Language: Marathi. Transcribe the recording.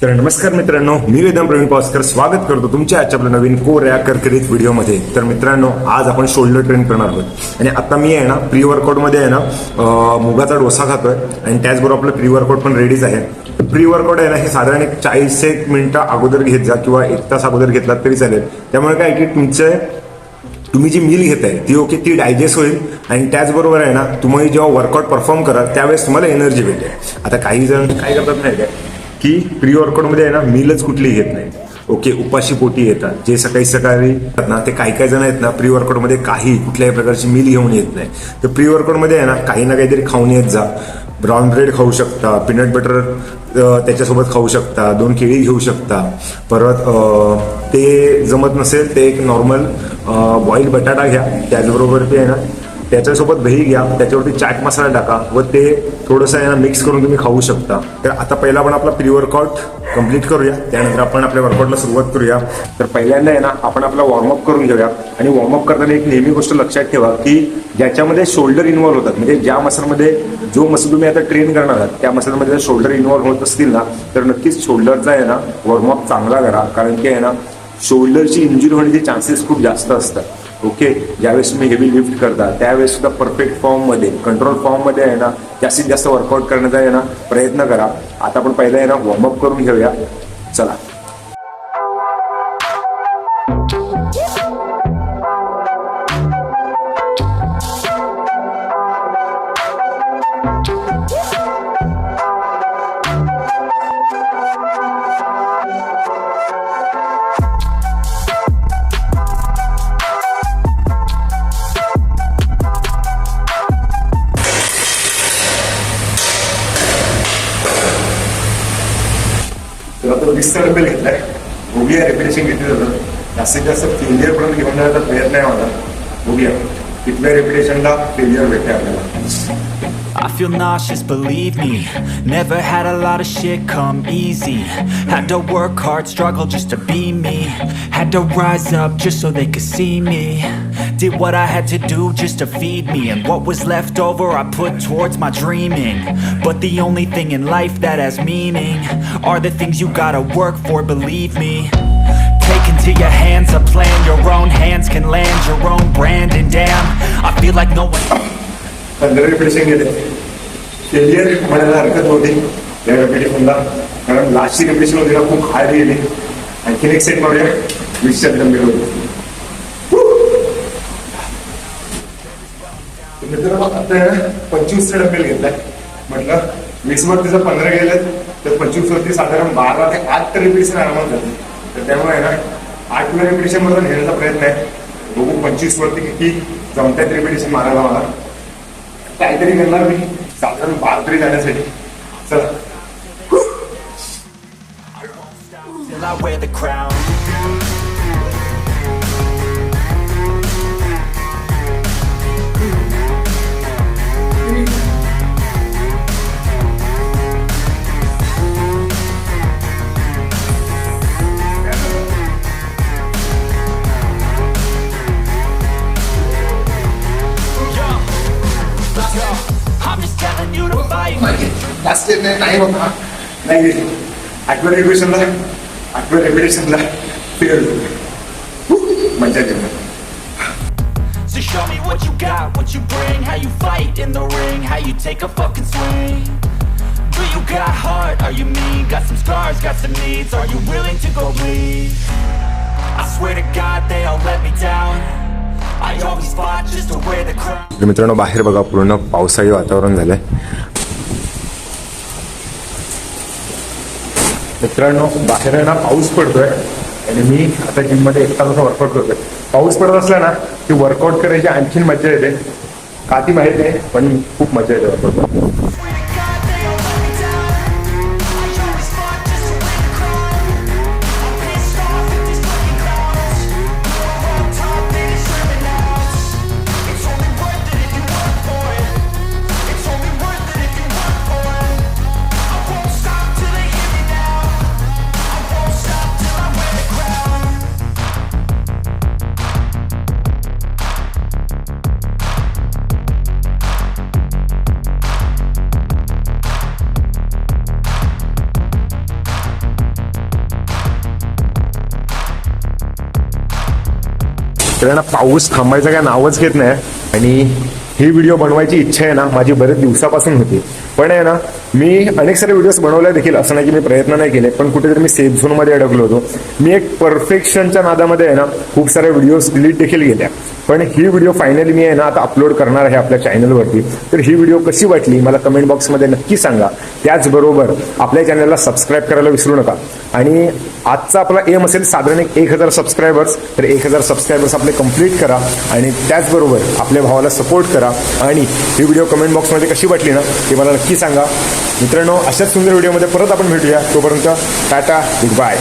तर नमस्कार मित्रांनो, मी वेदांत प्रवीण पावसकर स्वागत करतो तुमच्या आजच्या आपल्या नवीन कोऱ्या करकरीत व्हिडिओमध्ये. तर मित्रांनो, आज आपण शोल्डर ट्रेन करणार आहोत आणि आता मी आहे ना प्री वर्कआउटमध्ये आहे ना मुगाचा डोसा खातोय आणि त्याचबरोबर आपलं प्री वर्कआउट पण रेडीच आहे. प्री वर्कआउट आहे ना हे साधारण 40 मिनिटं अगोदर घेत जा किंवा 1 तास अगोदर घेतलात तरी चालेल. त्यामुळे काय की तुम्ही जी मील घेताय ती डायजेस्ट होईल आणि त्याचबरोबर आहे ना तुम्ही जेव्हा वर्कआउट परफॉर्म कराल त्यावेळेस तुम्हाला एनर्जी भेटेल. आता काही जण काय करतात नाही काय की प्री वर्कआउटमध्ये आहे ना मीलच कुठली घेत नाही. ओके, उपाशी पोटी येतात जे सकाळी ना, ते काही जण आहेत ना प्री वर्कआउटमध्ये कुठल्याही प्रकारची मील घेऊन येत नाही. तर प्री वर्कआउटमध्ये आहे ना काही ना काहीतरी खाऊन येत जा. ब्राऊन ब्रेड खाऊ शकता, पीनट बटर त्याच्यासोबत खाऊ शकता, 2 केळी घेऊ शकता. परत ते जमत नसेल ते एक नॉर्मल बॉईल बटाटा घ्या, त्याचबरोबर ते आहे ना त्याच्यासोबत दही घ्या, त्याच्यावरती चाट मसाला टाका व ते थोडंसं आहे ना मिक्स करून तुम्ही खाऊ शकता. तर आता पहिला आपण आपला प्री वर्कआउट कंप्लीट करूया, त्यानंतर आपण आपल्या वर्कआउटला सुरुवात करूया. तर पहिल्यांदा आहे ना आपण आपला वॉर्मअप करून घेऊया. आणि वॉर्मअप करताना एक नेहमी गोष्ट लक्षात ठेवा की ज्याच्यामध्ये शोल्डर इन्व्हॉल्व्ह होतात, म्हणजे ज्या मसलमध्ये जो मसल तुम्ही आता ट्रेन करणार आहात त्या मसलमध्ये जर शोल्डर इन्व्हॉल्व्ह होत असतील ना तर नक्कीच शोल्डरचा आहे ना वॉर्मअप चांगला करा, कारण की आहे ना शोल्डरची इंजुरी होण्याचे चान्सेस खूप जास्त असतात. ओके, ज्यावेळेस तुम्ही हेवी लिफ्ट करता त्यावेळेस सुद्धा परफेक्ट फॉर्ममध्ये, कंट्रोल फॉर्ममध्ये आहे ना जास्तीत जास्त वर्कआउट करण्याचा आहे ना प्रयत्न करा. आता आपण पहिला आहे ना वॉर्मअप करून घेऊया. चला. तो 20 डबल घेतलाय. बघूया रेपिटेशन किती जातं. जास्तीत जास्त फेलियर पर्यंत घेऊन जाण्याचा प्रयत्न आहे माझा. बघूया कितव्या रेपिटेशनला फेलियर भेटते आपल्याला. I feel nauseous, believe me. Never had a lot of shit come easy. Had to work hard, struggle just to be me. Had to rise up just so they could see me. Did what I had to do just to feed me. And what was left over I put towards my dreaming. But the only thing in life that has meaning are the things you gotta work for, believe me. Take into your hands a plan. Your own hands can land your own brand. And damn, I feel like no one 15 repetition घेते. फेलियर म्हणायला हरकत नव्हती या रेपिटेशनला, कारण लास्टची रेपिटेशन होती ना खूप हाय गेली. आणखीन एक सेट मारूया. 20च्या डंबेल होते. मित्रांनो आता 25 डंबेल घेतलाय. म्हटलं 20 वर तिचं 15 गेलेत तर 25 वरती साधारण 12 ते 8 रेपिटेशन आरामात जाते. तर त्यामुळे आहे ना 8 रेपिटेशन मधून घेण्याचा प्रयत्न आहे. बघू 25 वरती किती जमतात रेपिटेशन मारायला मला. काहीतरी करणार मी साधारण 12 तरी जाण्यासाठी. चला. till I wear the crown. I'm just telling you to fight. जास्त टाइम होता नाही गेली. 8व्या रेपिटेशनला फेल मजा येते. So show me what you got, what you bring, how you fight in the ring, how you take a fucking swing. Do you got heart? Are you mean? Got some scars, got some needs. Are you willing to go bleed? I swear to God they all let me down. I always fought just to wear the crown. मित्रांनो, बाहेर बघा पूर्ण पावसाळी वातावरण झालंय. मित्रांनो, बाहेर आहे ना पाऊस पडतोय आणि मी आता जिम मध्ये एकटा वर्कआउट करतोय. पाऊस पडत असला ना की वर्कआउट करायची आणखीन मजा येते. का ती माहित नाही पण खूप मजा येते वर्कआउट. तर आहे ना पाऊस थांबायचं काय नावच घेत नाही आणि ही व्हिडिओ बनवायची इच्छा आहे ना माझी बरेच दिवसापासून होती. पण आहे ना मी अनेक सारे व्हिडिओज बनवले देखील, असं नाही की मी प्रयत्न नाही केले, पण कुठेतरी मी सेफ झोनमध्ये अडकलो होतो. मी एक परफेक्शनच्या नादामध्ये आहे ना खूप सारे व्हिडिओज डिलीट देखील केल्या. पण ही व्हिडिओ फायनली मी आहे ना आता अपलोड करणार आहे आपल्या चॅनलवरती. तर ही व्हिडिओ कशी वाटली मला कमेंट बॉक्समध्ये नक्की सांगा. त्याचबरोबर आपल्या चॅनलला सबस्क्राईब करायला विसरू नका. आणि आजचा आपला एम असेल साधारण 1000 सबस्क्रायबर्स, तर 1000 सबस्क्रायबर्स आपले कंप्लीट करा आणि त्याचबरोबर आपल्या भावाला सपोर्ट करा. आणि ही व्हिडिओ कमेंट बॉक्समध्ये कशी वाटली ना ते मला नक्की सांगा. मित्रांनो, अशाच सुंदर व्हिडिओमध्ये परत आपण भेटूया. तोपर्यंत टाटा, गुड बाय.